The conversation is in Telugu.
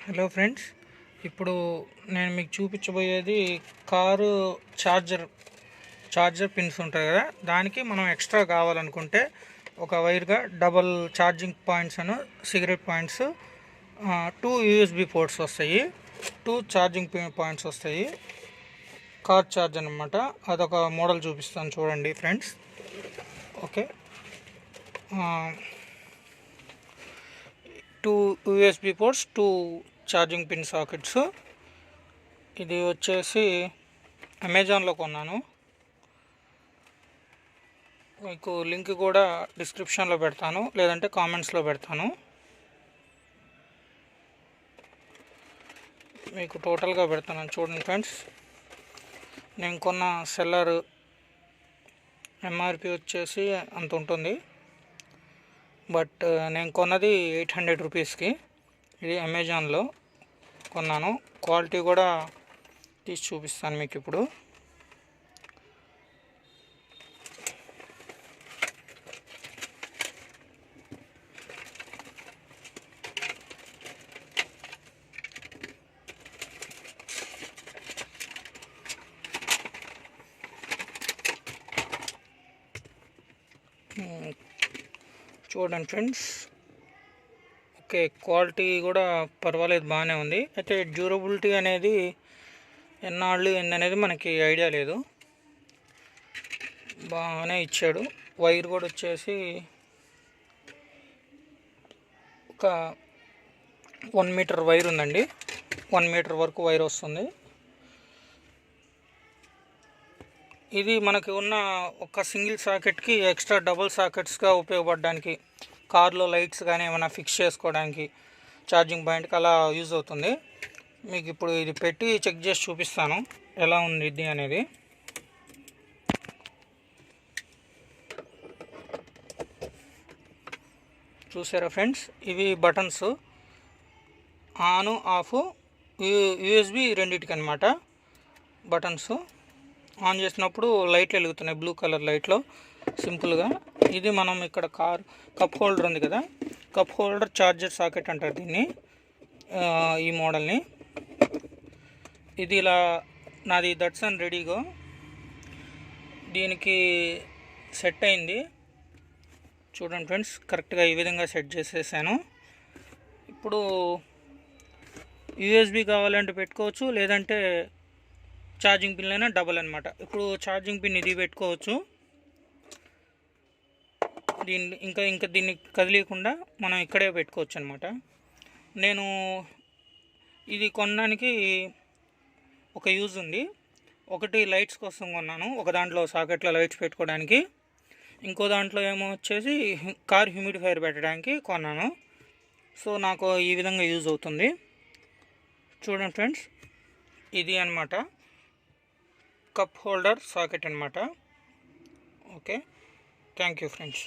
హలో ఫ్రెండ్స్, ఇప్పుడు నేను మీకు చూపించబోయేది కారు ఛార్జర్ పిన్స్ ఉంటాయి కదా, దానికి మనం ఎక్స్ట్రా కావాలనుకుంటే ఒక వైర్గా డబల్ ఛార్జింగ్ పాయింట్స్ అను సిగరెట్ పాయింట్స్, 2 USB పోర్ట్స్ వస్తాయి, 2 ఛార్జింగ్ పాయింట్స్ వస్తాయి. కార్ ఛార్జర్ అనమాట. అదొక మోడల్ చూపిస్తాను చూడండి friends. Okay, 2 USB ports, 2 charging pin sockets. ఇది వచ్చేసి అమెజాన్లో కొన్నాను. మీకు లింక్ కూడా డిస్క్రిప్షన్లో పెడతాను, లేదంటే కామెంట్స్లో పెడతాను. మీకు టోటల్గా పెడతాను చూడండి ఫ్రెండ్స్. నేను కొన్న సెల్లర్ MRP వచ్చేసి అంత ఉంటుంది, బట్ నేను కొన్నది 800 రూపీస్కి. ఇది అమెజాన్లో కొన్నాను. క్వాలిటీ కూడా తీసి చూపిస్తాను మీకు ఇప్పుడు. చూడండి ఫ్రెండ్స్. ఓకే, క్వాలిటీ కూడా పర్వాలేదు, బాగానే ఉంది. అయితే డ్యూరబిలిటీ అనేది ఎన్నాళ్ళు ఏందనేది మనకి ఐడియా లేదు. బాగానే ఇచ్చాడు. వైర్ కూడా వచ్చేసి ఒక 1 మీటర్ వైర్ ఉందండి. 1 మీటర్ వరకు వైర్ వస్తుంది. ఇది మనకి ఉన్న ఒక సింగిల్ సాకెట్కి ఎక్స్ట్రా డబుల్ సాకెట్స్గా ఉపయోగపడడానికి, కార్లో లైట్స్ కానీ ఏమైనా ఫిక్స్ చేసుకోవడానికి, ఛార్జింగ్ పాయింట్కి అలా యూజ్ అవుతుంది. మీకు ఇప్పుడు ఇది పెట్టి చెక్ చేసి చూపిస్తాను ఎలా ఉంది ఇది అనేది. చూసారా ఫ్రెండ్స్, ఇవి బటన్స్, ఆన్ ఆఫ్, USB రెండింటికి అనమాట బటన్స్. ఆన్ చేసినప్పుడు లైట్లు వెలుగుతున్నాయి, బ్లూ కలర్ లైట్లో సింపుల్గా. ఇది మనం ఇక్కడ కప్ హోల్డర్ ఉంది కదా, కప్ హోల్డర్ ఛార్జర్ సాకెట్ అంటారు దీన్ని, ఈ మోడల్ని. ఇది ఇలా నాది దట్సన్ రెడీగో దీనికి సెట్ అయింది. చూడండి ఫ్రెండ్స్, కరెక్ట్గా ఈ విధంగా సెట్ చేసేసాను. ఇప్పుడు USB కావాలంటే పెట్టుకోవచ్చు, లేదంటే ఛార్జింగ్ పిన్ అయినా డబల్ అనమాట. ఇప్పుడు ఛార్జింగ్ పిన్ ఇది పెట్టుకోవచ్చు. ఇంకా దీన్ని కదిలీయకుండా మనం ఇక్కడే పెట్టుకోవచ్చు అనమాట. నేను ఇది కొనడానికి ఒక యూజ్ ఉంది. ఒకటి లైట్స్ కోసం కొన్నాను, ఒక దాంట్లో సాకెట్లో లైట్స్ పెట్టుకోవడానికి, ఇంకో దాంట్లో ఏమో వచ్చేసి కార్ హ్యూమిడిఫైయర్ పెట్టడానికి కొన్నాను. సో నాకు ఈ విధంగా యూజ్ అవుతుంది. చూడండి ఫ్రెండ్స్, ఇది అనమాట కప్ హోల్డర్ సాకెట్ అనమాట. Okay, thank you friends.